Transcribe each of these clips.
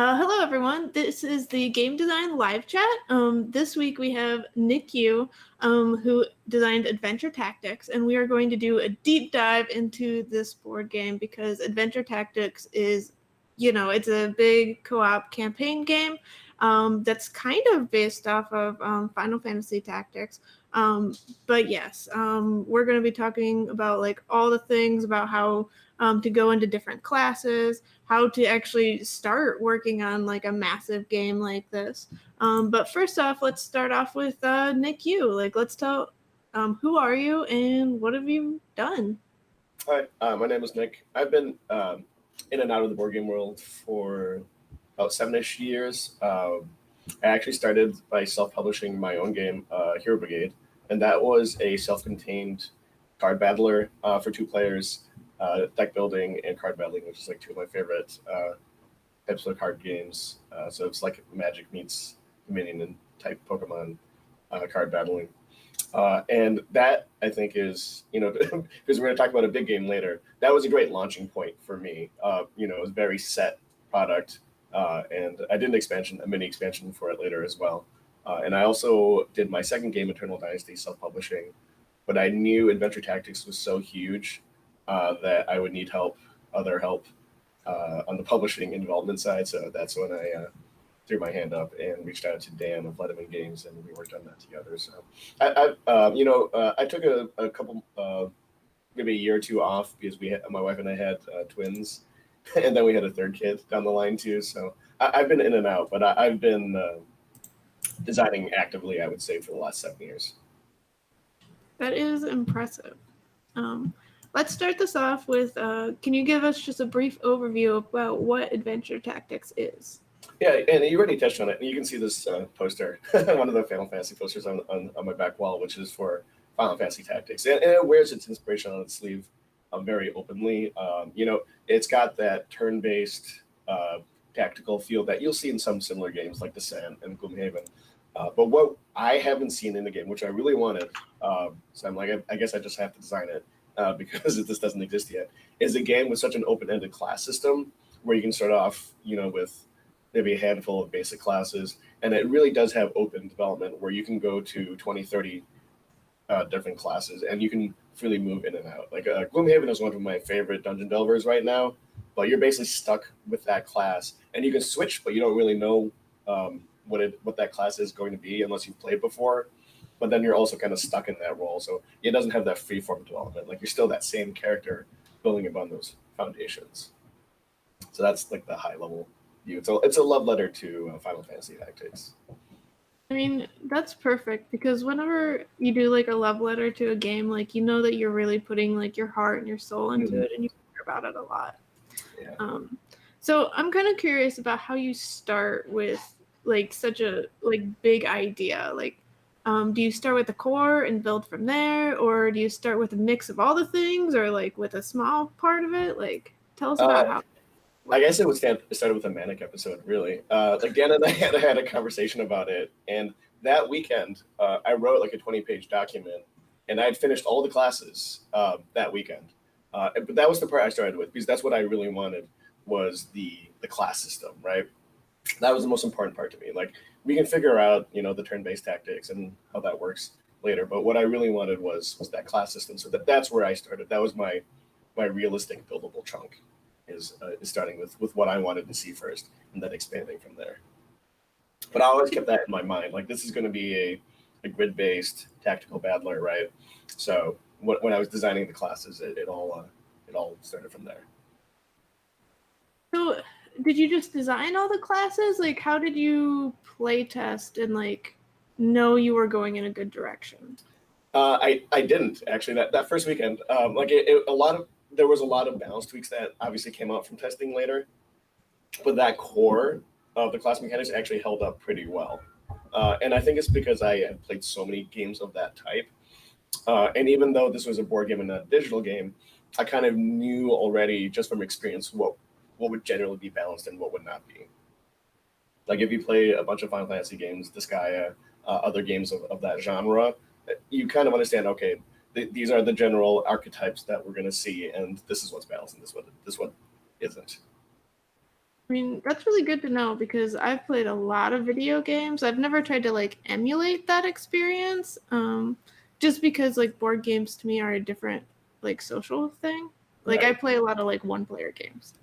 Hello, everyone. This is the Game Design Live Chat. This week we have Nick Yu, who designed Adventure Tactics, and we are going to do a deep dive into this board game because Adventure Tactics is, it's a big co-op campaign game that's kind of based off of Final Fantasy Tactics. But yes, we're going to be talking about like all the things about how to go into different classes, how to actually start working on like a massive game like this. But first off, let's start off with Nick Yu. Like, let's tell who are you and what have you done? Hi, my name is Nick. I've been in and out of the board game world for about 7-ish years. I actually started by self-publishing my own game, Hero Brigade, and that was a self-contained card battler for two players, deck building and card battling, which is like two of my favorite types of card games. So it's like Magic meets Dominion and type Pokemon card battling. And that I think is, because we're going to talk about a big game later, that was a great launching point for me. It was a very set product. And I did a mini expansion for it later as well. And I also did my second game, Eternal Dynasty, self-publishing. But I knew Adventure Tactics was so huge that I would need other help on the publishing and development side. So that's when I threw my hand up and reached out to Dan of Letterman Games, and we worked on that together. So I took a couple, maybe a year or two off because my wife and I had twins, and then we had a third kid down the line too. So I've been in and out, but I've been designing actively, I would say, for the last 7 years. That is impressive. Let's start this off with can you give us just a brief overview about what Adventure Tactics is? Yeah, and you already touched on it. You can see this poster, one of the Final Fantasy posters on my back wall, which is for Final Fantasy Tactics. And it wears its inspiration on its sleeve very openly. It's got that turn-based tactical feel that you'll see in some similar games like Descent and Gloomhaven. But what I haven't seen in the game, which I really wanted, so I'm like, I guess I just have to design it because this doesn't exist yet, is a game with such an open-ended class system where you can start off, with maybe a handful of basic classes, and it really does have open development where you can go to 20, 30 different classes, and you can freely move in and out. Like Gloomhaven is one of my favorite dungeon delvers right now, but you're basically stuck with that class, and you can switch, but you don't really know what that class is going to be unless you've played before. But then you're also kind of stuck in that role, so it doesn't have that freeform development. Like you're still that same character building upon those foundations. So that's like the high level view. It's a love letter to Final Fantasy Tactics. I mean, that's perfect because whenever you do like a love letter to a game, like you know that you're really putting like your heart and your soul into it and you care about it a lot. Yeah. So I'm kind of curious about how you start with like such a like big idea. Like, do you start with the core and build from there, or do you start with a mix of all the things, or like with a small part of it? Like, tell us about how. I guess it started with a manic episode, really. Like Dan and I had a conversation about it, and that weekend I wrote like a 20-page document, and I had finished all the classes that weekend. But that was the part I started with because that's what I really wanted was the class system, right? That was the most important part to me. Like we can figure out, the turn-based tactics and how that works later, but what I really wanted was that class system. So that's where I started. That was my realistic buildable chunk. Is starting with what I wanted to see first, and then expanding from there. But I always kept that in my mind. Like this is going to be a grid-based tactical battler, right? So when I was designing the classes, it all started from there. So, did you just design all the classes? Like, how did you play test and like know you were going in a good direction? I didn't actually that first weekend. There was a lot of balance tweaks that obviously came out from testing later, but that core of the class mechanics actually held up pretty well. And I think it's because I had played so many games of that type. And even though this was a board game and not a digital game, I kind of knew already just from experience what would generally be balanced and what would not be. Like if you play a bunch of Final Fantasy games, Disgaea, other games of that genre, you kind of understand, okay, these are the general archetypes that we're going to see, and this is what's balanced and this what isn't. I mean, that's really good to know because I've played a lot of video games. I've never tried to like emulate that experience. Just because like board games to me are a different like social thing. Like I Right. play a lot of like one player games.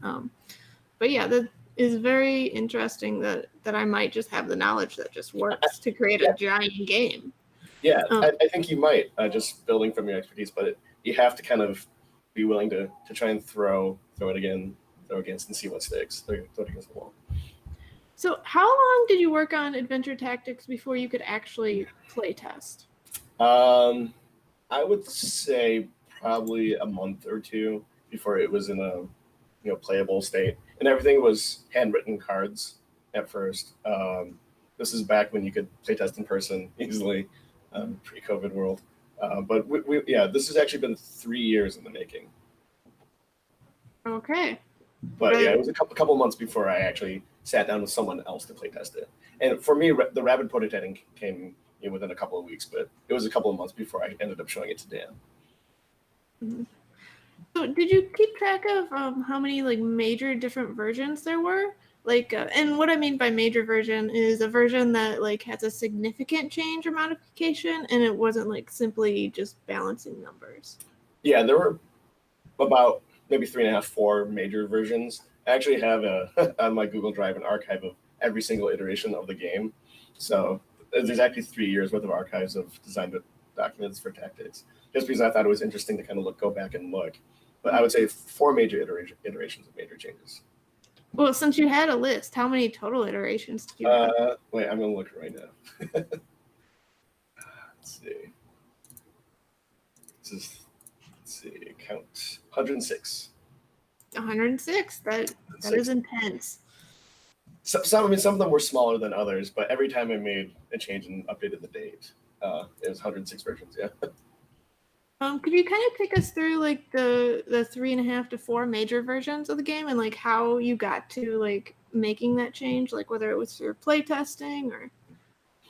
But yeah, that is very interesting that I might just have the knowledge that just works to create a Yeah, giant game. yeah. Um, I think you might just building from your expertise, but you have to kind of be willing to try and throw it again, throw against, and see what sticks. Throw it against the wall. so how long did you work on Adventure Tactics before you could actually play test? Um, I would say probably a month or two before it was in a playable state, and everything was handwritten cards at first. This is back when you could play test in person easily, pre-COVID world. But yeah, this has actually been 3 years in the making. Okay. But yeah, But it was a couple months before I actually sat down with someone else to play test it. And for me, the rapid prototyping came within a couple of weeks, but it was a couple of months before I ended up showing it to Dan. so did you keep track of how many like major different versions there were? Like, and what I mean by major version is a version that like has a significant change or modification, and it wasn't like simply just balancing numbers. Yeah, there were about maybe 3.5, 4 major versions. I actually have on my Google Drive an archive of every single iteration of the game. So there's exactly 3 years worth of archives of design documents for tactics. Just because I thought it was interesting to kind of go back and look. But I would say 4 major iterations of major changes. Well, since you had a list, how many total iterations did you have? Wait, I'm gonna look right now. Let's see. Let's see. Count 106. 106. That is intense. So, some of them were smaller than others, but every time I made a change and updated the date, it was 106 versions. Yeah. Could you kind of take us through like the 3.5 to 4 major versions of the game and like how you got to like making that change, like whether it was through play testing or?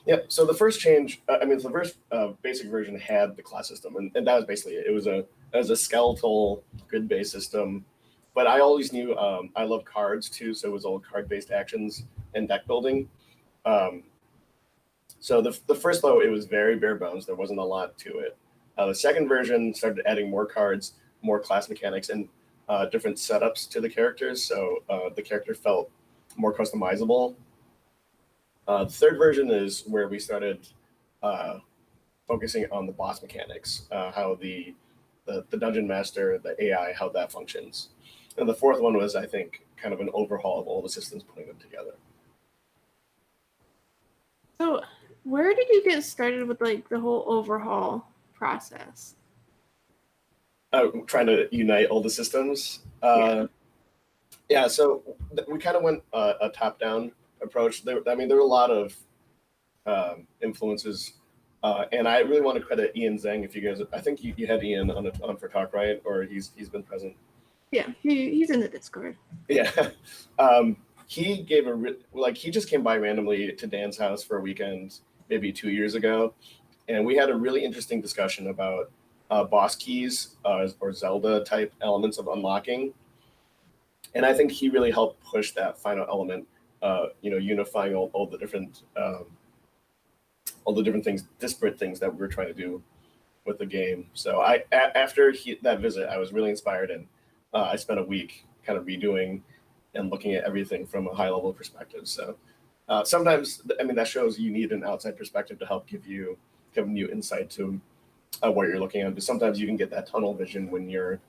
Yeah. So the first change, the first basic version had the class system, and that was basically it. It was a skeletal grid-based system, but I always knew I love cards too, so it was all card-based actions and deck building. Um, so the first though, it was very bare bones. There wasn't a lot to it. The second version started adding more cards, more class mechanics, and different setups to the characters, so the character felt more customizable. The third version is where we started focusing on the boss mechanics, how the dungeon master, the AI, how that functions. And the fourth one was, I think, kind of an overhaul of all the systems, putting them together. So, where did you get started with like the whole overhaul process? Trying to unite all the systems. Yeah, so we kind of went a top-down approach. There were a lot of influences, and I really want to credit Ian Zhang. If you guys, I think you had Ian on for talk, right? Or he's been present. Yeah, he's in the Discord. Yeah, he gave he just came by randomly to Dan's house for a weekend, maybe 2 years ago, and we had a really interesting discussion about boss keys or Zelda type elements of unlocking. And I think he really helped push that final element, unifying all the different things, disparate things that we were trying to do with the game. So after that visit, I was really inspired, and I spent a week kind of redoing and looking at everything from a high level perspective. So sometimes, that shows you need an outside perspective to help give you new insight to what you're looking at. But sometimes you can get that tunnel vision when you're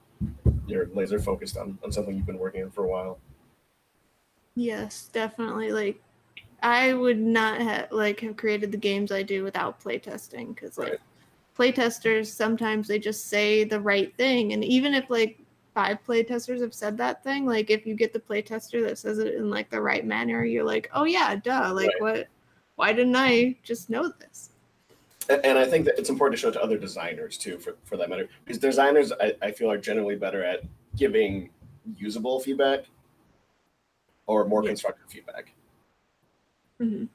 laser focused on something you've been working on for a while. Yes, definitely. Like, I would not have created the games I do without playtesting, because like playtesters sometimes they just say the right thing, and even if like 5 playtesters have said that thing, like if you get the playtester that says it in like the right manner, you're like, oh yeah, duh. Like what? Why didn't I just know this? And I think that it's important to show it to other designers too, for that matter, because designers I feel are generally better at giving usable feedback or more constructive feedback. Mm-hmm.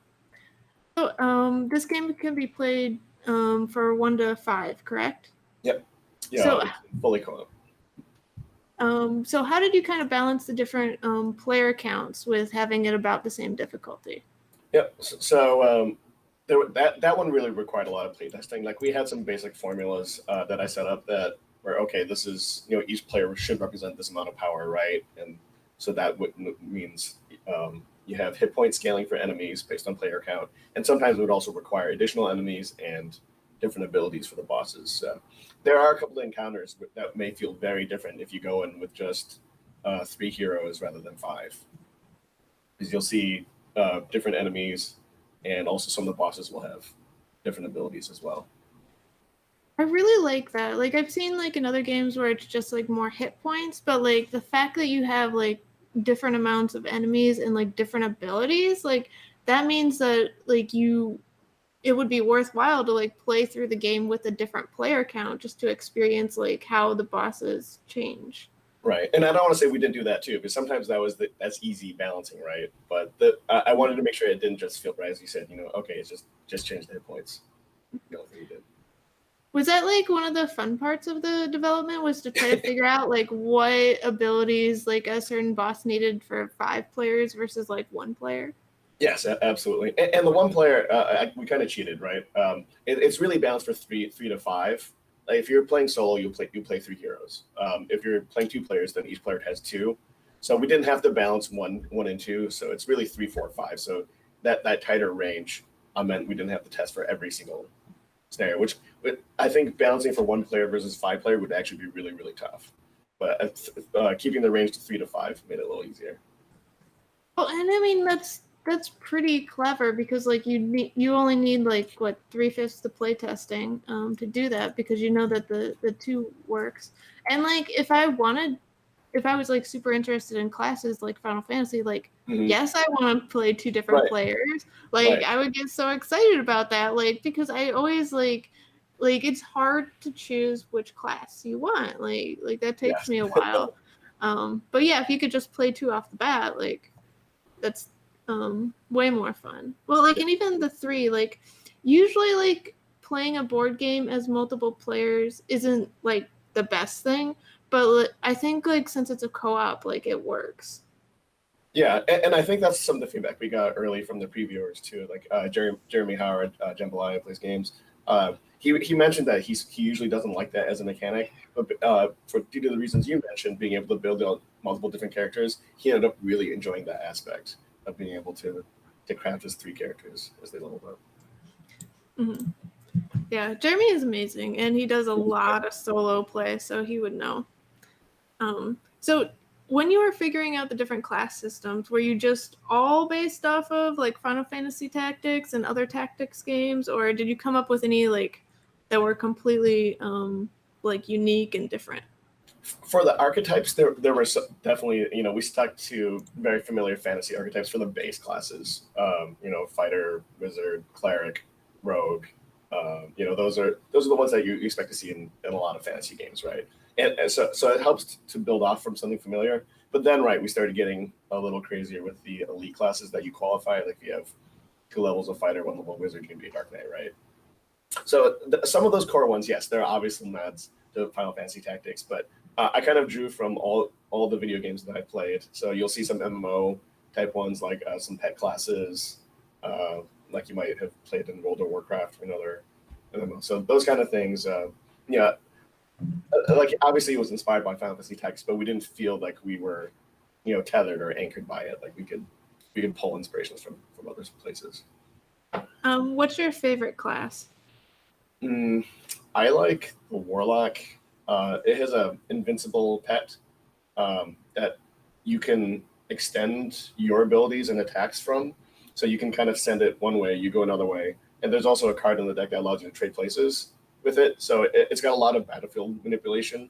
So this game can be played for 1 to 5, correct? Yep. Yeah. So fully co-op. So how did you kind of balance the different player counts with having it about the same difficulty? Yep. So that one really required a lot of playtesting. Like we had some basic formulas that I set up that were okay. This is each player should represent this amount of power, right? And so that means you have hit point scaling for enemies based on player count, and sometimes it would also require additional enemies and different abilities for the bosses. So there are a couple of encounters that may feel very different if you go in with just 3 heroes rather than 5, because you'll see different enemies, and also some of the bosses will have different abilities as well. I really like that. Like I've seen like in other games where it's just like more hit points, but like the fact that you have like different amounts of enemies and like different abilities, like that means that like it would be worthwhile to like play through the game with a different player count just to experience like how the bosses change. Right, and I don't want to say we didn't do that too, because sometimes that's easy balancing, right? But I wanted to make sure it didn't just feel right, as you said. Okay, it's just change the hit points. The only thing we did. Was that like one of the fun parts of the development, was to try to figure out like what abilities like a certain boss needed for 5 players versus like 1 player? Yes, absolutely. And the 1 player, we kind of cheated, right? It's really balanced for three to 5. Like if you're playing solo, you play 3 heroes. If you're playing 2 players, then each player has 2. So we didn't have to balance 1 and 2. So it's really 3, 4, 5. So that tighter range meant we didn't have to test for every single scenario, which I think balancing for 1 player versus 5 player would actually be really, really tough. But keeping the range to 3 to 5 made it a little easier. Well, and I mean that's pretty clever, because like you only need like what 3/5 the play testing to do that, because you know that the 2 works. And like if I was like super interested in classes like Final Fantasy, like yes, I want to play 2 different Right. players. Like Right. I would get so excited about that, like because I always like it's hard to choose which class you want. Like that takes Yes. me a while. But yeah, if you could just play 2 off the bat, like that's way more fun. Well, like, and even the 3, like usually like playing a board game as multiple players isn't like the best thing, but I think like since it's a co-op, like it works. Yeah, and I think that's some of the feedback we got early from the previewers too. Like Jeremy Howard, Jambalaya plays games. He mentioned that he usually doesn't like that as a mechanic, but due to the reasons you mentioned, being able to build out multiple different characters, he ended up really enjoying that aspect of being able to craft his 3 characters as they level up. Mm-hmm. Yeah, Jeremy is amazing, and he does a lot of solo play, so he would know. So when you were figuring out the different class systems, were you just all based off of like Final Fantasy Tactics and other tactics games, or did you come up with any like that were completely like unique and different? For the archetypes, there were definitely, we stuck to very familiar fantasy archetypes for the base classes. Fighter, wizard, cleric, rogue. Those are the ones that you expect to see in a lot of fantasy games, right? And so it helps to build off from something familiar. But then, right, we started getting a little crazier with the elite classes that you qualify. Like if you have 2 levels of fighter, 1 level of wizard, you can be a Dark Knight, right? So some of those core ones, yes, there are obviously nods to Final Fantasy Tactics, but I kind of drew from all the video games that I played. So you'll see some MMO type ones, like some pet classes, like you might have played in World of Warcraft or another MMO. So those kind of things, yeah. Like obviously it was inspired by Final Fantasy Tactics, but we didn't feel like we were, tethered or anchored by it. Like we could pull inspirations from other places. What's your favorite class? I like the Warlock. It has a invincible pet that you can extend your abilities and attacks from. So you can kind of send it one way, you go another way. And there's also a card in the deck that allows you to trade places with it. So it's got a lot of battlefield manipulation.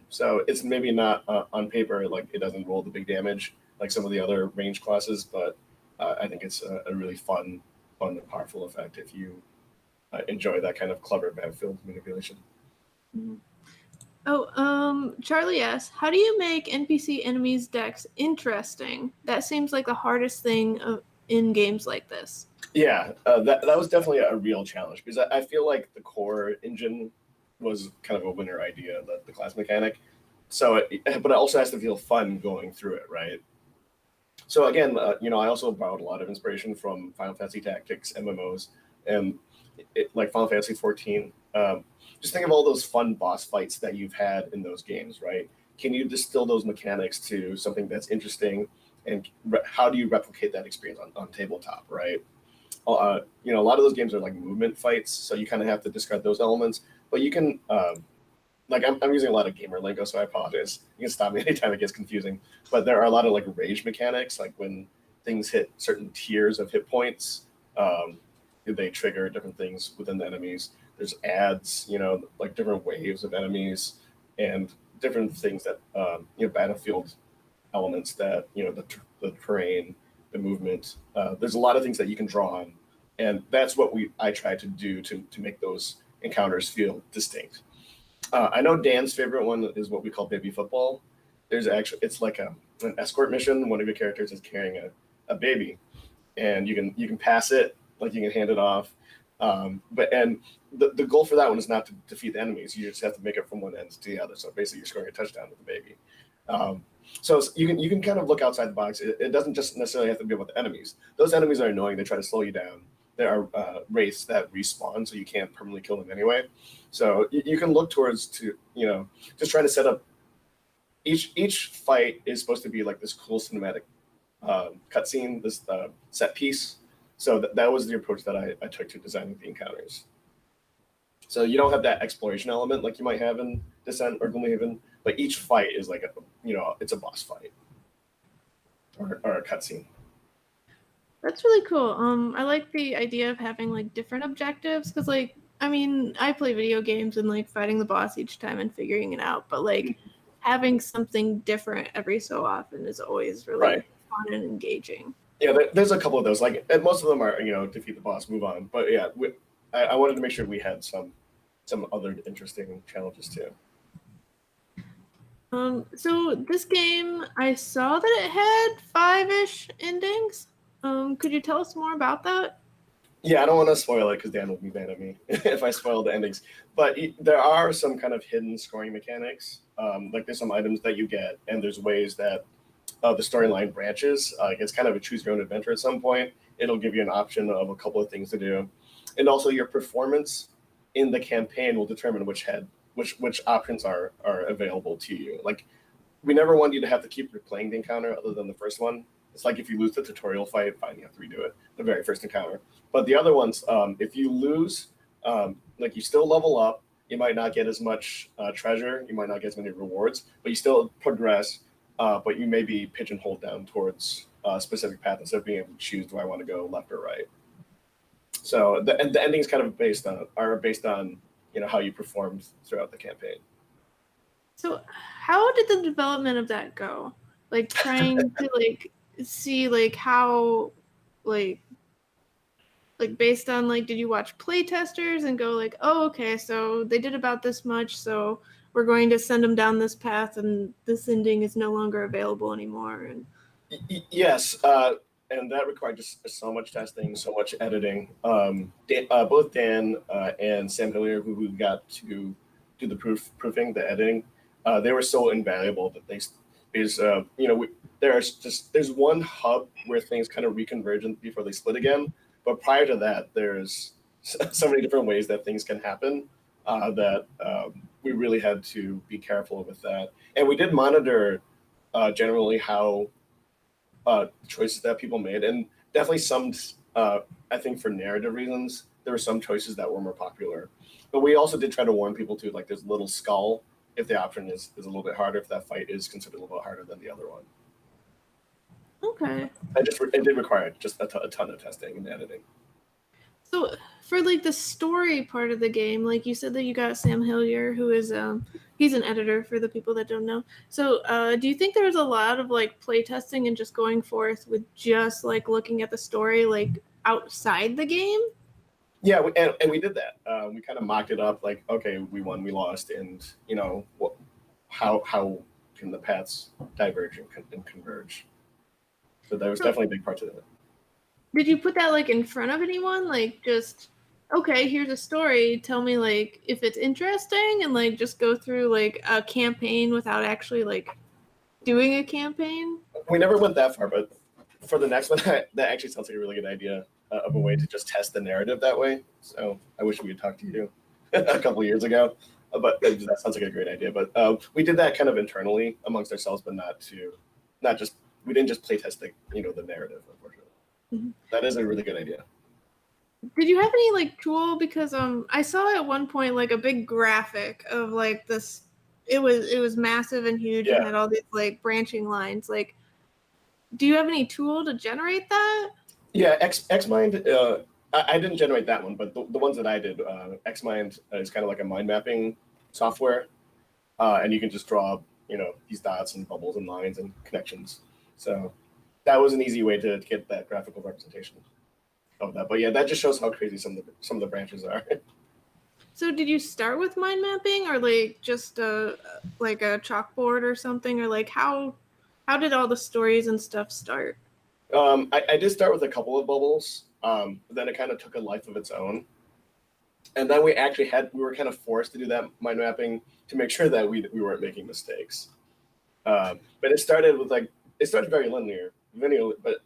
So it's maybe not on paper, like it doesn't roll the big damage like some of the other range classes, but I think it's a really fun and powerful effect if you enjoy that kind of clever battlefield manipulation. Mm-hmm. Oh, Charlie asks, how do you make NPC enemies decks interesting? That seems like the hardest thing in games like this. Yeah, that was definitely a real challenge, because I feel like the core engine was kind of a winner idea, the class mechanic. But it also has to feel fun going through it, right? So again, I also borrowed a lot of inspiration from Final Fantasy Tactics, MMOs, and like Final Fantasy 14. Just think of all those fun boss fights that you've had in those games, right? Can you distill those mechanics to something that's interesting, and how do you replicate that experience on tabletop, right? A lot of those games are like movement fights, so you kind of have to discard those elements, but you can like I'm using a lot of gamer lingo, so I apologize. You can stop me anytime it gets confusing. But there are a lot of like rage mechanics, like when things hit certain tiers of hit points, um, they trigger different things within the enemies. There's ads, like different waves of enemies and different things that battlefield elements that the terrain, the movement. There's a lot of things that you can draw on, and that's what I try to do to make those encounters feel distinct. I know Dan's favorite one is what we call baby football. It's like an escort mission. One of your characters is carrying a baby, and you can pass it, like you can hand it off. But the goal for that one is not to defeat the enemies. You just have to make it from one end to the other. So basically, you're scoring a touchdown with the baby. So you can kind of look outside the box. It doesn't just necessarily have to be about the enemies. Those enemies are annoying. They try to slow you down. There are wraiths that respawn, so you can't permanently kill them anyway. So you can look towards just trying to set up. Each fight is supposed to be like this cool cinematic cutscene, this set piece. So that was the approach that I took to designing the encounters. So you don't have that exploration element like you might have in Descent or Gloomhaven, but each fight is like it's a boss fight or a cutscene. That's really cool. I like the idea of having like different objectives because, like, I mean, I play video games and like fighting the boss each time and figuring it out, but like having something different every so often is always really fun and engaging. Yeah, there's a couple of those. Like, and most of them are defeat the boss, move on. But yeah, I wanted to make sure we had some other interesting challenges too. So this game, I saw that it had 5-ish endings. Could you tell us more about that? Yeah, I don't want to spoil it because Dan will be mad at me if I spoil the endings. But there are some kind of hidden scoring mechanics. Like there's some items that you get, and there's ways that the storyline branches. It's kind of a choose your own adventure at some point. It'll give you an option of a couple of things to do, and also your performance in the campaign will determine which options are available to you. Like, we never want you to have to keep replaying the encounter other than the first one. It's like if you lose the tutorial fight, fine, you have to redo it, the very first encounter. But the other ones, if you lose, like you still level up, you might not get as much treasure, you might not get as many rewards, but you still progress, but you may be pigeonholed down towards a specific path instead of being able to choose, do I want to go left or right? So the endings kind of based on how you performed throughout the campaign. So how did the development of that go? Like trying to like see like how like based on like did you watch play testers and go like, oh okay, so they did about this much, so we're going to send them down this path and this ending is no longer available anymore? And yes, and that required just so much testing, so much editing. Both Dan and Sam Hillier, who got to do the proofing, the editing, they were so invaluable that there's one hub where things kind of reconverge before they split again. But prior to that, there's so many different ways that things can happen that we really had to be careful with that. And we did monitor generally how choices that people made, and definitely some I think for narrative reasons there were some choices that were more popular, but we also did try to warn people too, like there's a little skull if the option is a little bit harder, if that fight is considered a little bit harder than the other one. okay, it did require just a ton of testing and editing. so for like the story part of the game, like you said that you got Sam Hillier, who is he's an editor for the people that don't know. So do you think there was a lot of like play testing and just going forth with just like looking at the story like outside the game? Yeah, and we did that. We kind of mocked it up, like, okay, we won, we lost, and how can the paths diverge and converge? So that was definitely a big part to it. Did you put that like in front of anyone, like just okay, here's a story. Tell me like if it's interesting, and like just go through like a campaign without actually like doing a campaign. We never went that far, but for the next one, that actually sounds like a really good idea of a way to just test the narrative that way. So I wish we had talked to you a couple years ago, but that sounds like a great idea. But we did that kind of internally amongst ourselves, but not just we didn't just play test the the narrative. Unfortunately, that is a really good idea. Did you have any like tool? Because I saw at one point like a big graphic of like this. It was massive and huge and Yeah. had all these like branching lines. Like, do you have any tool to generate that? Yeah, Xmind. I didn't generate that one, but the ones that I did, Xmind is kind of like a mind mapping software, and you can just draw these dots and bubbles and lines and connections. So that was an easy way to get that graphical representation of that. But yeah, that just shows how crazy some of the branches are. So did you start with mind mapping, or like just like a chalkboard or something, or like how did all the stories and stuff start? I did start with a couple of bubbles, but then it kind of took a life of its own. And then we were kind of forced to do that mind mapping to make sure that we weren't making mistakes. But it started very linear, but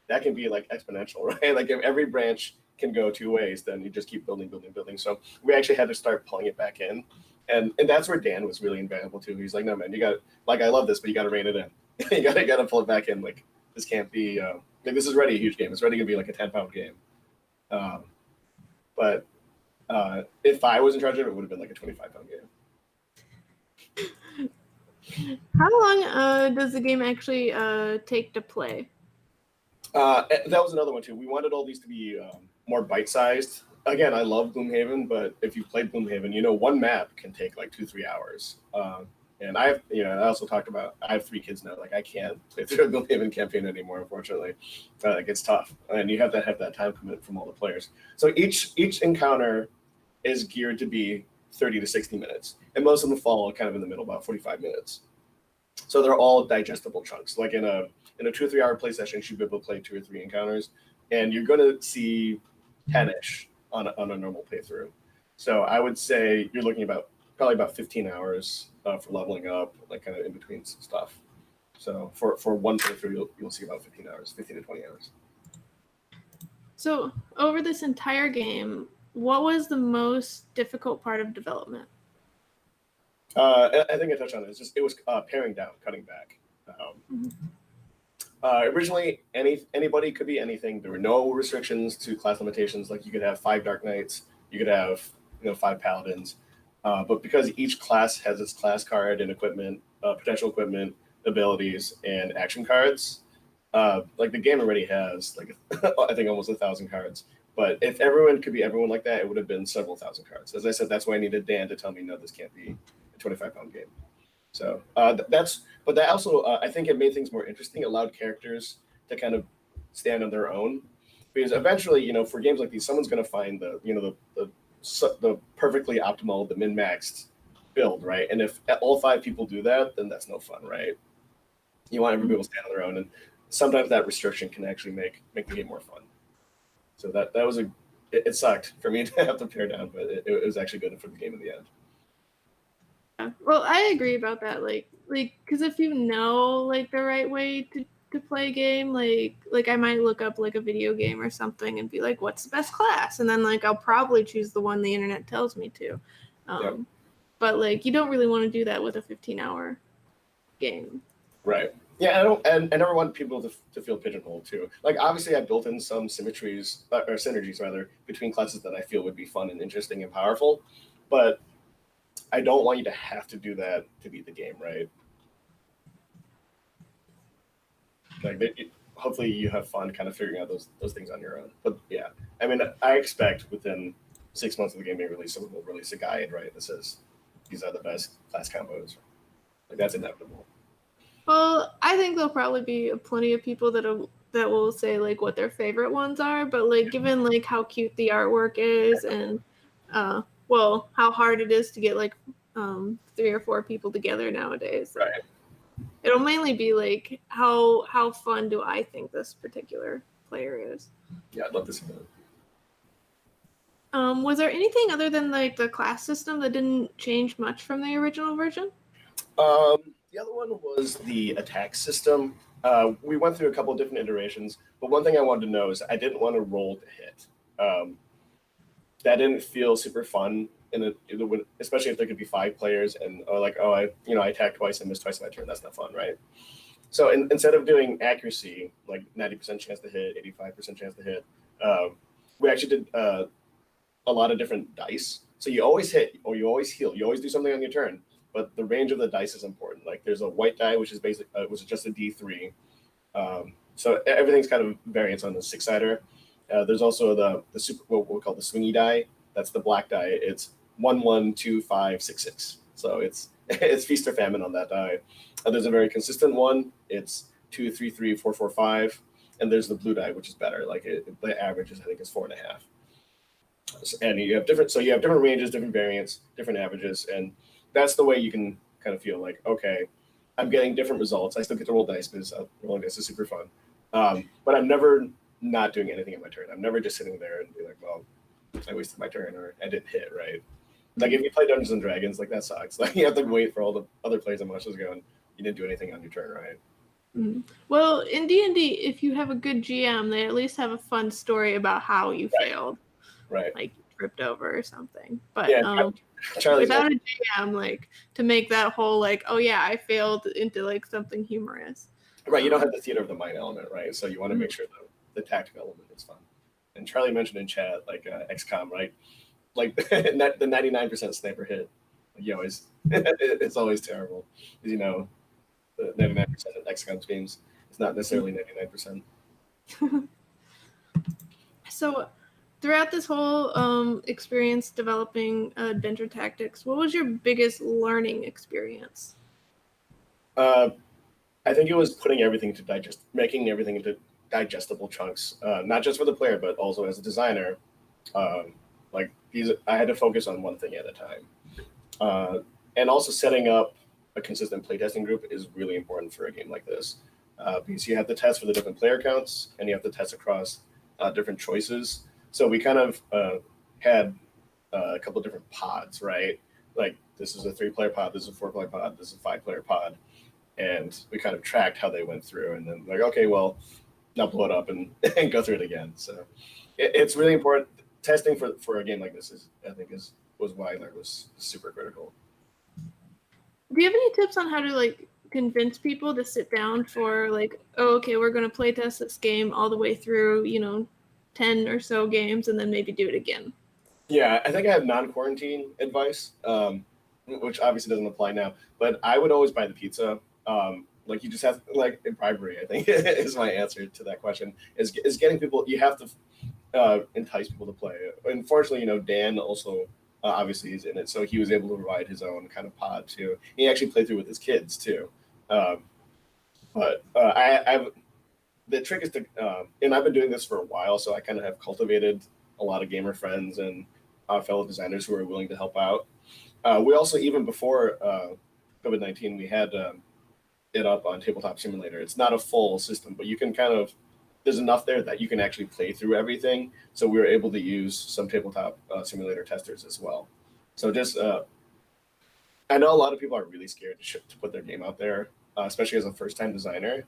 that can be like exponential, right? Like if every branch can go two ways, then you just keep building, building, building. So we actually had to start pulling it back in, and that's where Dan was really invaluable too. He's like, no man, you got like I love this, but you got to rein it in. you got to pull it back in. Like this can't be like this is already a huge game. It's already gonna be like a 10-pound game. But if I was in charge of it, it would have been like a 25-pound game. How long does the game actually take to play? That was another one too. We wanted all these to be more bite-sized. Again, I love Gloomhaven, but if you played Gloomhaven, one map can take like 2-3 hours. And I have, I also talked about I have 3 kids now. Like I can't play through a Gloomhaven campaign anymore, unfortunately. Like it's tough, and you have to have that time commitment from all the players. So each encounter is geared to be 30 to 60 minutes, and most of them fall kind of in the middle, about 45 minutes. So they're all digestible chunks. Like in a 2 or 3 hour play session, you should be able to play 2 or 3 encounters, and you're going to see 10ish on a normal playthrough. So I would say you're looking probably about 15 hours for leveling up, like kind of in between stuff. So for one playthrough, you'll see about 15 hours, 15 to 20 hours. So over this entire game, what was the most difficult part of development? I think I touched on it. It was paring down, cutting back. Originally, anybody could be anything. There were no restrictions to class limitations. Like you could have 5 Dark Knights, you could have 5 Paladins, but because each class has its class card and equipment, potential equipment, abilities, and action cards, like the game already has like I think almost 1,000 cards. But if everyone could be everyone like that, it would have been several thousand cards. As I said, that's why I needed Dan to tell me, no, this can't be a 25-pound game. So but that also, I think it made things more interesting, allowed characters to kind of stand on their own. Because eventually, for games like these, someone's going to find the perfectly optimal, the min-maxed build, right? And if all 5 people do that, then that's no fun, right? You want everybody to stand on their own, and sometimes that restriction can actually make the game more fun. So that was it sucked for me to have to pare down, but it was actually good for the game in the end. Well, I agree about that. Like, because if you know like the right way to play a game, like I might look up like a video game or something and be like, what's the best class? And then like I'll probably choose the one the internet tells me to. Yep. But like you don't really want to do that with a 15-hour game. Right. Yeah, I never want people to feel pigeonholed too. Like obviously I built in some symmetries or synergies rather between classes that I feel would be fun and interesting and powerful, but I don't want you to have to do that to beat the game, right? Like hopefully you have fun kind of figuring out those things on your own. But yeah, I mean I expect within 6 months of the game being released, someone will release a guide, right, that says these are the best class combos. Like that's inevitable. Well, I think there'll probably be plenty of people that will say like what their favorite ones are, but like given like how cute the artwork is and well, how hard it is to get like 3 or 4 people together nowadays. Right. It'll mainly be like how fun do I think this particular player is. Yeah, I'd love to see Was there anything other than like the class system that didn't change much from the original version? The other one was the attack system. We went through a couple of different iterations, but one thing I wanted to know is I didn't want to roll to hit. That didn't feel super fun, especially if there could be 5 players and I attacked twice and missed twice on my turn. That's not fun, right? So instead of doing accuracy, like 90% chance to hit, 85% chance to hit, we actually did a lot of different dice. So you always hit or you always heal. You always do something on your turn, but the range of the dice is important. Like there's a white die, which is which is just a D3. So everything's kind of variance on the 6-sider. There's also the super what we call the swingy die. That's the black die. It's 1 1 2 5 6 6. So it's feast or famine on that die. There's a very consistent one. It's 2 3 3 4 4 5, and there's the blue die, which is better. Like the average is I think is 4.5. And you have different ranges, different variants, different averages, and that's the way you can kind of feel like, okay, I'm getting different results. I still get to roll dice because rolling dice is super fun. But I'm never not doing anything on my turn. I'm never just sitting there and be like, well, I wasted my turn or I didn't hit, right? Like if you play Dungeons and Dragons, like that sucks. Like you have to wait for all the other players and monsters to go and you didn't do anything on your turn, right? Well, in D&D, if you have a good GM, they at least have a fun story about how you failed. Right. Like you tripped over or something. But Charlie's without a GM, like to make that whole like, oh yeah, I failed into like something humorous. Right, you don't have the theater of the mind element, right? So you want to make sure the tactical element is fun. And Charlie mentioned in chat, like XCOM, right? Like the 99% sniper hit, it's always terrible. Because, the 99% of XCOM games, it's not necessarily 99%. So throughout this whole experience developing Adventure Tactics, what was your biggest learning experience? I think it was putting everything to digest, making everything into digestible chunks, not just for the player, but also as a designer. I had to focus on one thing at a time. And also setting up a consistent playtesting group is really important for a game like this, because you have to test for the different player counts and you have to test across different choices. So we kind of had a couple of different pods, right? Like this is a 3-player pod, this is a 4-player pod, this is a 5-player pod. And we kind of tracked how they went through and then like, okay, well, now blow it up and go through it again. So it's really important. Testing for a game like this was why I learned was super critical. Do you have any tips on how to like convince people to sit down for like, oh, okay, we're going to play test this game all the way through, 10 or so games and then maybe do it again? Yeah, I think I have non-quarantine advice, which obviously doesn't apply now, but I would always buy the pizza. Like you just have like in bribery, I think is my answer to that question is getting people, you have to entice people to play. Unfortunately, Dan also obviously is in it, so he was able to provide his own kind of pod too. He actually played through with his kids too. But the trick is to, and I've been doing this for a while, so I kind of have cultivated a lot of gamer friends and fellow designers who are willing to help out. We also, even before COVID-19, we had it up on Tabletop Simulator. It's not a full system, but you can there's enough there that you can actually play through everything. So we were able to use some Tabletop Simulator testers as well. So just, I know a lot of people are really scared to put their game out there, especially as a first-time designer,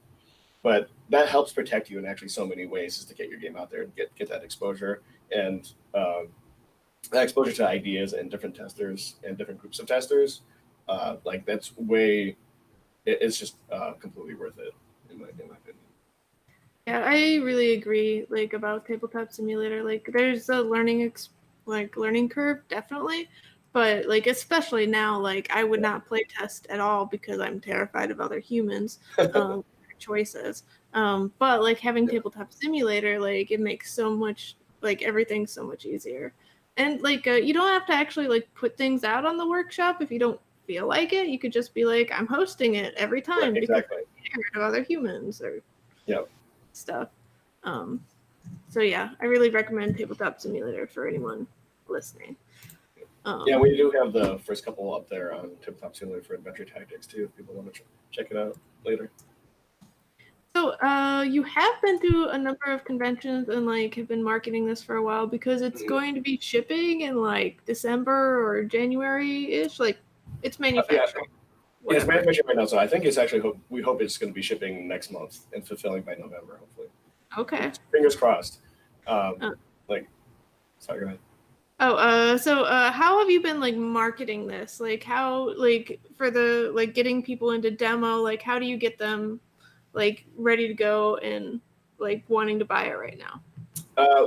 but that helps protect you in actually so many ways, is to get your game out there and get that exposure and that exposure to ideas and different testers and different groups of testers. Like that's it's just completely worth it in my opinion. Yeah, I really agree. Like about Tabletop Simulator, like there's a learning curve definitely, but like especially now, like I would not play test at all because I'm terrified of other humans choices. But like having Tabletop Simulator, like it makes so much like everything so much easier, and like you don't have to actually like put things out on the workshop if you don't feel like it. You could just be like, I'm hosting it every time right, exactly. because I'm scared of other humans or stuff. So yeah, I really recommend Tabletop Simulator for anyone listening. Yeah, we do have the first couple up there on Tabletop Simulator for Adventure Tactics too, if people want to check it out later. So, you have been to a number of conventions and like have been marketing this for a while because it's Mhm. going to be shipping in like December or January-ish. Like, it's Yeah, manufacturing, it's whatever. manufacturing right now, so I think it's actually we hope it's going to be shipping next month and fulfilling by November, hopefully. Okay. Fingers crossed. Uh, Like, sorry, go ahead. so how have you been like marketing this? Like how like for the like getting people into demo, like how do you get them like ready to go and like wanting to buy it right now?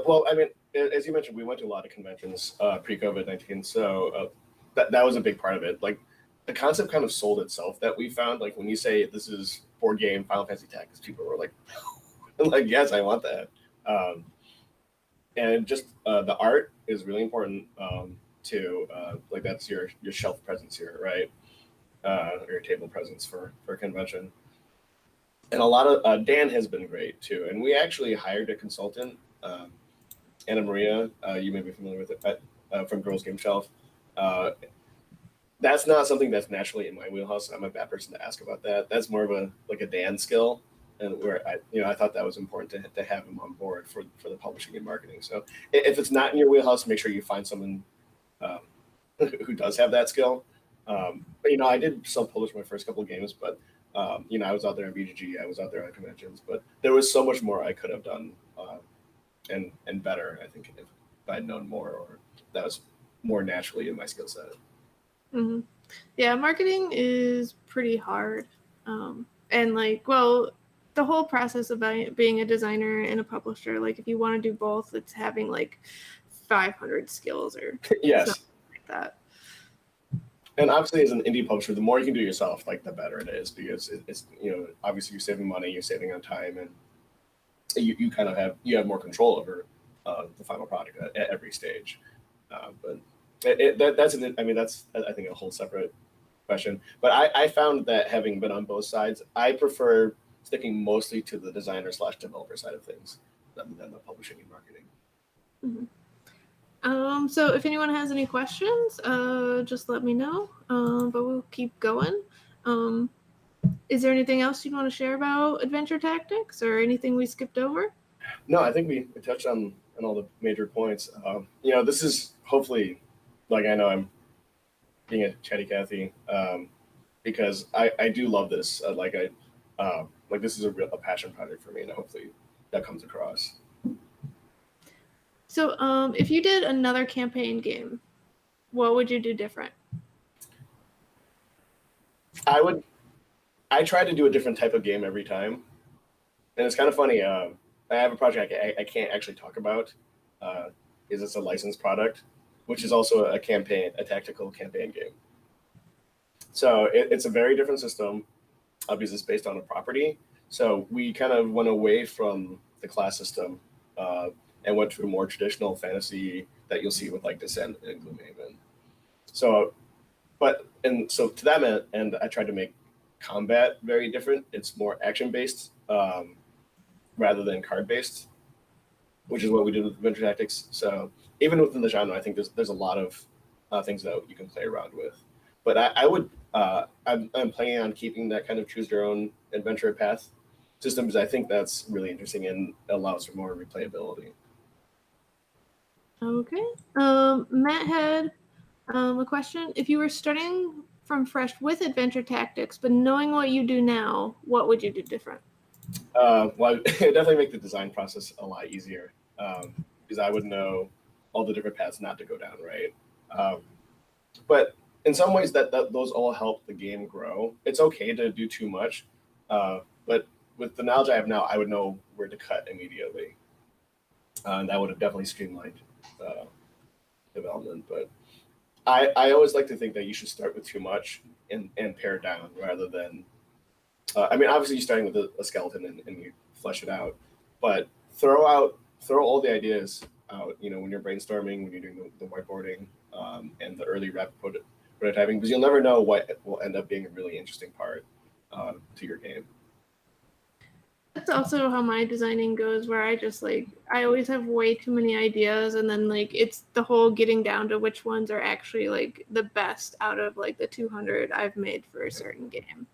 Well, I mean, as you mentioned, we went to a lot of conventions pre-COVID-19, so that was a big part of it. Like, the concept kind of sold itself that we found. Like, when you say this is board game Final Fantasy Tactics, people were like, like, yes, I want that. Um, and just the art is really important to like that's your shelf presence here, right? Or your table presence for a convention. And a lot of Dan has been great too, and we actually hired a consultant. Anna Maria, you may be familiar with it from Girls Game Shelf. Uh, that's not something that's naturally in my wheelhouse. I'm a bad person to ask about that. That's more of a like a Dan skill, and where I thought that was important to have him on board for the publishing and marketing. So if it's not in your wheelhouse, make sure you find someone um, who does have that skill. But I did self-publish my first couple of games, but I was out there at BGG, I was out there at conventions, but there was so much more I could have done and better. I think if I'd known more, or that was more naturally in my skill set. Mm-hmm. Yeah, marketing is pretty hard. And like, well, the whole process of being a designer and a publisher, like if you want to do both, it's having like 500 skills or Yes. something like that. And obviously, as an indie publisher, the more you can do yourself, like the better it is, because it's obviously you're saving money, you're saving on time, and you kind of have more control over the final product at every stage. But that's I think a whole separate question. But I found that having been on both sides, I prefer sticking mostly to the designer/developer side of things than the publishing and marketing. Mm-hmm. So if anyone has any questions, just let me know. But we'll keep going. Is there anything else you'd want to share about Adventure Tactics or anything we skipped over? No, I think we touched on all the major points. This is hopefully, like, I know I'm being a chatty Cathy, because I do love this. Like this is a passion project for me, and hopefully that comes across. So, if you did another campaign game, what would you do different? I try to do a different type of game every time, and it's kind of funny. I have a project I can't actually talk about. Is it's a licensed product, which is also a tactical campaign game. So it's a very different system. Obviously, it's based on a property. So we kind of went away from the class system and went to a more traditional fantasy that you'll see with like Descent and Gloomhaven. So, so to that end, I tried to make combat very different. It's more action based rather than card based, which is what we did with Adventure Tactics. So even within the genre, I think there's a lot of things that you can play around with. But I'm planning on keeping that kind of choose your own adventure path system, because I think that's really interesting and allows for more replayability. Okay. Matt had a question. If you were starting from fresh with Adventure Tactics, but knowing what you do now, what would you do different? Well, it definitely make the design process a lot easier, because I would know all the different paths not to go down, right? But in some ways, that those all help the game grow. It's okay to do too much, but with the knowledge I have now, I would know where to cut immediately, and that would have definitely streamlined uh, development. But I always like to think that you should start with too much and pare down rather than. Obviously, you're starting with a skeleton and you flesh it out, but throw all the ideas out. When you're brainstorming, when you're doing the whiteboarding, and the early rapid prototyping, because you'll never know what will end up being a really interesting part to your game. That's also how my designing goes, where I always have way too many ideas, and then like it's the whole getting down to which ones are actually like the best out of like the 200 I've made for a certain game.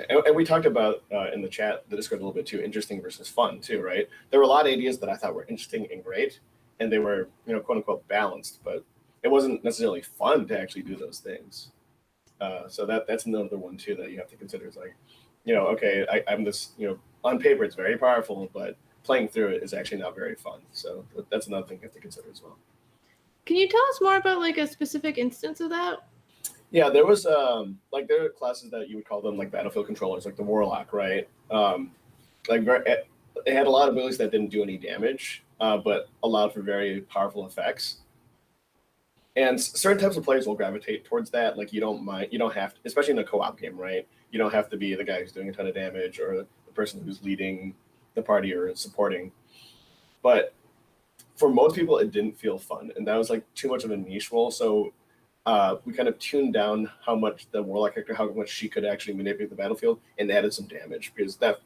And we talked about in the chat, the Discord a little bit too, interesting versus fun too, right? There were a lot of ideas that I thought were interesting and great, and they were, quote unquote balanced, but it wasn't necessarily fun to actually do those things. So that's another one too that you have to consider is like, okay, I'm this, on paper it's very powerful, but playing through it is actually not very fun. So that's another thing you have to consider as well. Can you tell us more about like a specific instance of that? Yeah, there was there are classes that you would call them like battlefield controllers, like the Warlock, right? It had a lot of abilities that didn't do any damage, but allowed for very powerful effects. And certain types of players will gravitate towards that. Like you don't have to, especially in a co-op game, right? You don't have to be the guy who's doing a ton of damage or the person who's leading the party or supporting. But for most people, it didn't feel fun, and that was like too much of a niche role. So we kind of tuned down how much the Warlock character, how much she could actually manipulate the battlefield, and added some damage because that,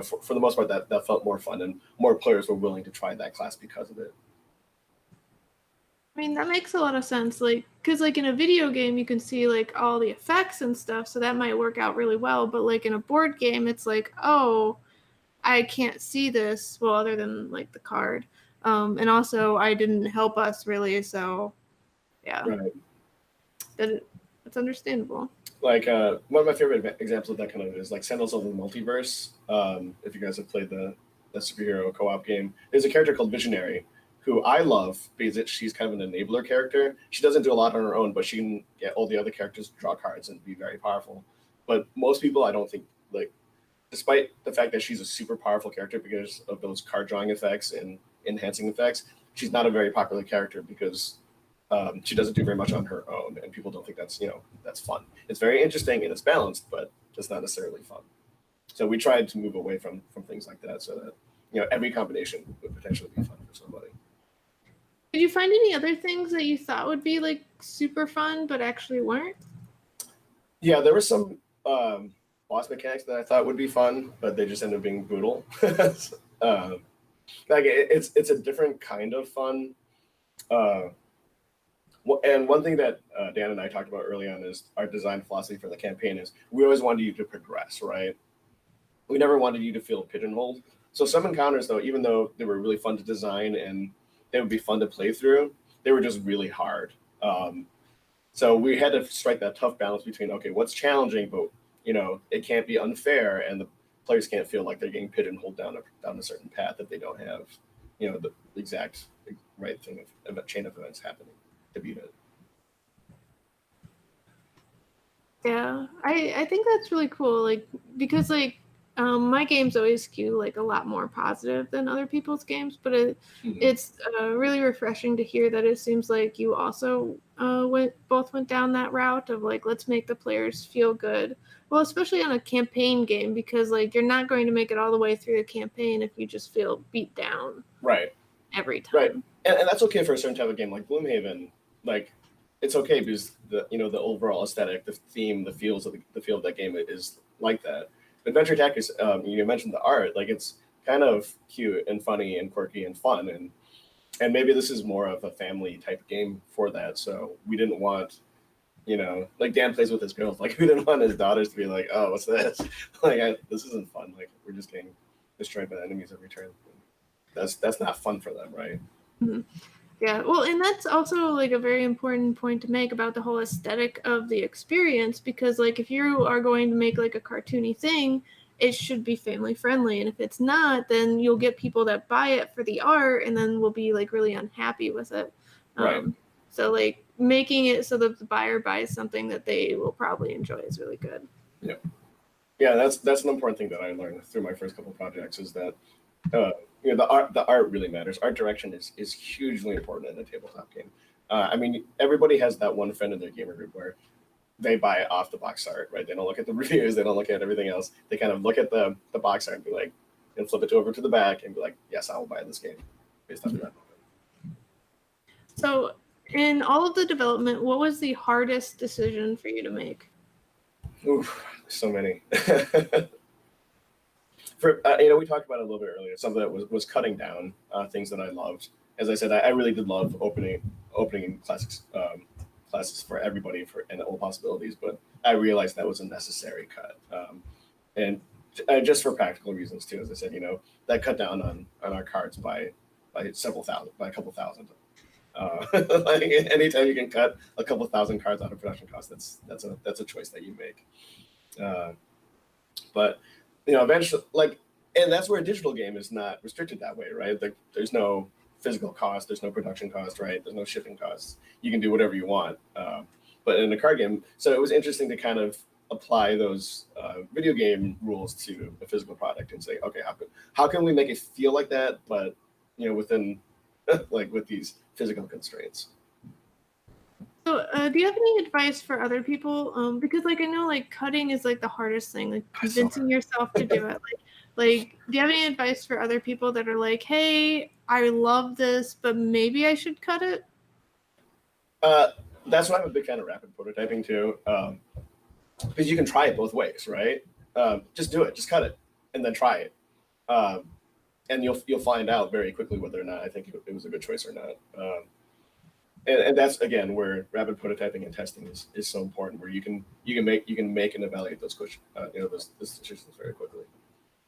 for the most part, that felt more fun, and more players were willing to try that class because of it. I mean, that makes a lot of sense. Like, because like in a video game, you can see like all the effects and stuff, so that might work out really well. But like in a board game, it's like, oh, I can't see this. Well, other than like the card, and also I didn't help us really, so yeah, Right. That's understandable. Like one of my favorite examples of that kind of is like Sentinels of the Multiverse. If you guys have played the superhero co-op game, there's a character called Visionary who I love because she's kind of an enabler character. She doesn't do a lot on her own, but she can get all the other characters to draw cards and be very powerful. But most people, I don't think, like, despite the fact that she's a super powerful character because of those card drawing effects and enhancing effects, she's not a very popular character because she doesn't do very much on her own, and people don't think that's fun. It's very interesting and it's balanced, but it's not necessarily fun. So we tried to move away from things like that so that every combination would potentially be fun for somebody. Did you find any other things that you thought would be like super fun but actually weren't? Yeah, there were some boss mechanics that I thought would be fun, but they just ended up being brutal. Like it's a different kind of fun. And one thing that Dan and I talked about early on is our design philosophy for the campaign is we always wanted you to progress, right? We never wanted you to feel pigeonholed. So some encounters, though, even though they were really fun to design and they would be fun to play through, they were just really hard. So we had to strike that tough balance between, okay, what's challenging, but it can't be unfair, and the players can't feel like they're getting pigeonholed down a certain path if they don't have, the exact right thing of a chain of events happening to beat it. Yeah, I think that's really cool. Like because like my games always skew like a lot more positive than other people's games, but it's really refreshing to hear that it seems like you also went down that route of like let's make the players feel good. Well, especially on a campaign game because like you're not going to make it all the way through the campaign if you just feel beat down. Right. Every time. Right, and that's okay for a certain type of game like Gloomhaven. Like it's okay because the overall aesthetic, the theme, the feel of that game is like that. Adventure Tactics, you mentioned the art, like it's kind of cute and funny and quirky and fun, and maybe this is more of a family type game for that. So we didn't want, like Dan plays with his girls, like we didn't want his daughters to be like, oh, what's this? Like this isn't fun. Like we're just getting destroyed by enemies every turn. That's not fun for them, right? Mm-hmm. Yeah, well, and that's also like a very important point to make about the whole aesthetic of the experience because like if you are going to make like a cartoony thing, it should be family friendly, and if it's not, then you'll get people that buy it for the art and then will be like really unhappy with it. Right. So like making it so that the buyer buys something that they will probably enjoy is really good. Yeah, that's an important thing that I learned through my first couple of projects is that the art really matters. Art direction is hugely important in a tabletop game. I mean, everybody has that one friend in their gamer group where they buy off the box art, right? They don't look at the reviews, they don't look at everything else. They kind of look at the box art and be like, and flip it over to the back and be like, yes, I will buy this game based on that. So, in all of the development, what was the hardest decision for you to make? Oof, so many. We talked about it a little bit earlier. Something that was cutting down things that I loved. As I said, I really did love opening classes for everybody and all possibilities. But I realized that was a necessary cut. and just for practical reasons too. As I said, that cut down on our cards by several thousand, by a couple thousand. Like anytime you can cut a couple thousand cards out of production costs, that's a choice that you make. But eventually, and that's where a digital game is not restricted that way, right? Like there's no physical cost, there's no production cost, right? There's no shipping costs. You can do whatever you want. But in a card game, so it was interesting to kind of apply those video game rules to a physical product and say, okay, how can we make it feel like that, but within like with these physical constraints. So, do you have any advice for other people? Because I know cutting is the hardest thing, convincing yourself to do it. Like, do you have any advice for other people that are like, hey, I love this, but maybe I should cut it? That's why I'm a big fan of rapid prototyping too, because you can try it both ways, right? Just do it, just cut it, and then try it, and you'll find out very quickly whether or not I think it was a good choice or not. And that's again where rapid prototyping and testing is so important, where you can make and evaluate those those decisions very quickly.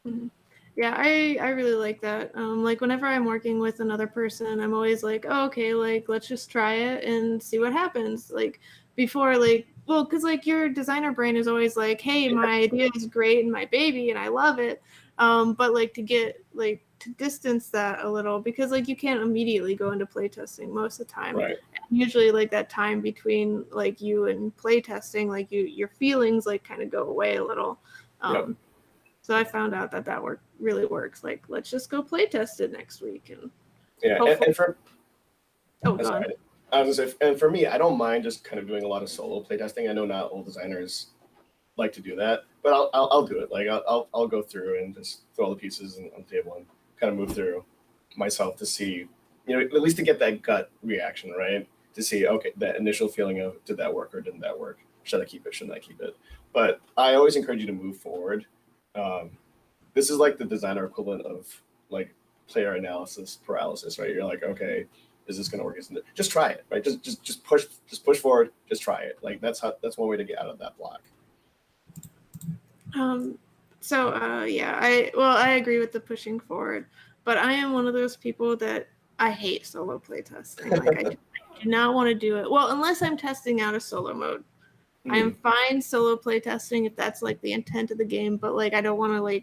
Mm-hmm. Yeah, I really like that. Whenever I'm working with another person, I'm always like, oh, okay, let's just try it and see what happens. Before, because your designer brain is always like, hey, my idea is great and my baby and I love it. But to get to distance that a little, because you can't immediately go into playtesting most of the time. Right. Usually that time between you and playtesting, your feelings kind of go away a little. Yep. So I found out that really works. Let's just go play test it next week. And yeah, and for go on. I was gonna say, and for me, I don't mind just kind of doing a lot of solo playtesting. I know not all designers like to do that, but I'll do it. I'll go through and just throw all the pieces on the table and kind of move through myself to see, at least to get that gut reaction, right? To see, okay, that initial feeling of did that work or didn't that work? Should I keep it? Shouldn't I keep it? But I always encourage you to move forward. This is the designer equivalent of player analysis paralysis, right? You're like, okay, is this going to work? Isn't it? Just try it, right? Just push forward. Just try it. That's one way to get out of that block. Yeah, I agree with the pushing forward, but I am one of those people that I hate solo playtesting. I do not want to do it. Well, unless I'm testing out a solo mode. I am fine solo playtesting if that's the intent of the game, but I don't want to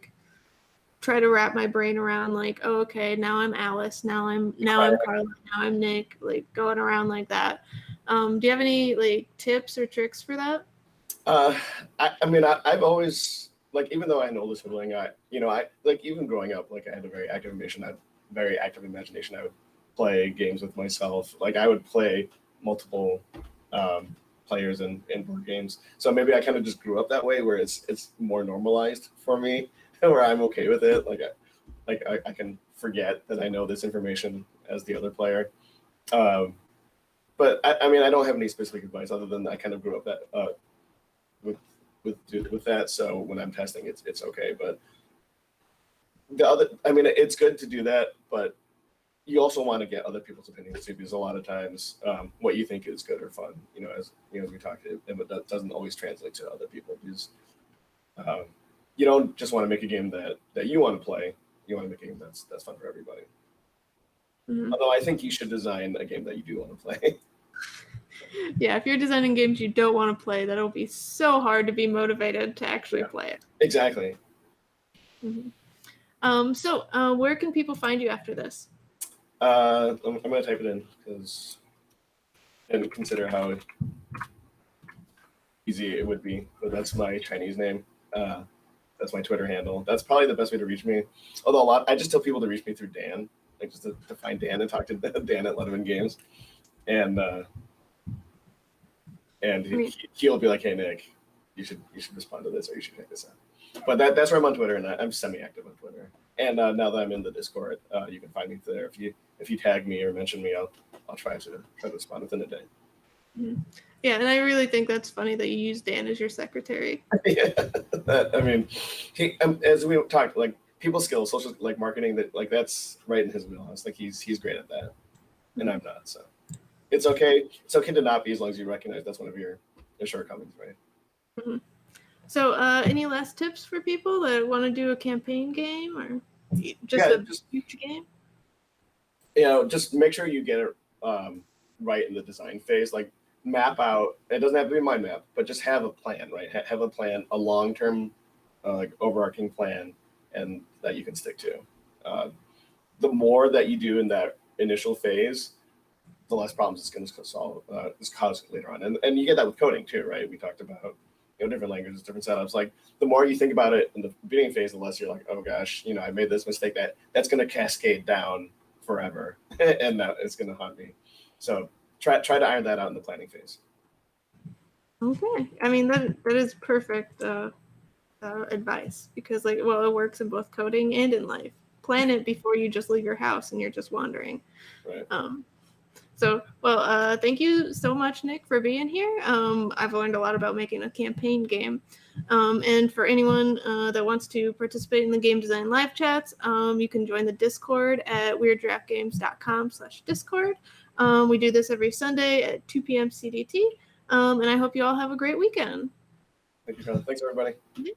try to wrap my brain around oh, okay, now I'm Alice, now I'm Carla, now I'm Nick, going around like that. Do you have any tips or tricks for that? I've always even though I had an older sibling, I even growing up, I had a very active imagination. I would play games with myself. I would play multiple players in board games. So maybe I kind of just grew up that way, where it's more normalized for me, where I'm okay with it. I can forget that I know this information as the other player. But I don't have any specific advice other than I kind of grew up that with that. So when I'm testing, it's okay. But it's good to do that, but you also want to get other people's opinions too, because a lot of times what you think is good or fun, as we talked, it doesn't always translate to other people, because you don't just want to make a game that you want to play. You want to make a game that's fun for everybody. Mm-hmm. Although I think you should design a game that you do want to play. Yeah, if you're designing games you don't want to play, that'll be so hard to be motivated to actually play it. Exactly. Mm-hmm. So where can people find you after this? I'm going to type it in because I didn't consider how easy it would be. But that's my Chinese name. That's my Twitter handle. That's probably the best way to reach me. Although I just tell people to reach me through Dan, just to find Dan and talk to Dan at Letterman Games, and he'll be like, hey Nick, you should respond to this, or you should check this out. But that's where I'm on Twitter, and I'm semi-active on Twitter. And now that I'm in the Discord, you can find me there. If you tag me or mention me, I'll try to respond within a day. Mm-hmm. Yeah, and I really think that's funny that you use Dan as your secretary. Yeah, he, as we talked, people skills, social marketing, that's right in his wheelhouse. He's great at that, and I'm not. So it's okay. It's okay to not be, as long as you recognize that's one of your shortcomings, right? Mm-hmm. So, any last tips for people that want to do a campaign game or just Yeah, a huge game? Just make sure you get it right in the design phase. Like map out. It doesn't have to be a mind map, but just have a plan, right? Have a plan, a long-term, like overarching plan, and that you can stick to. The more that you do in that initial phase, the less problems it's going to solve. It's cause later on, and you get that with coding too, right? We talked about different languages, different setups. Like the more you think about it in the beginning phase, the less you're like, oh gosh, I made this mistake that's going to cascade down forever, and that it's going to haunt me. So try to iron that out in the planning phase. Okay, I mean that is perfect advice because it works in both coding and in life. Plan it before you just leave your house and you're just wandering. Right. Thank you so much, Nick, for being here. I've learned a lot about making a campaign game. And for anyone that wants to participate in the Game Design live chats, you can join the Discord at weirddraftgames.com/Discord. We do this every Sunday at 2 p.m. CDT. And I hope you all have a great weekend. Thank you, Charlotte. Thanks, everybody. Yeah.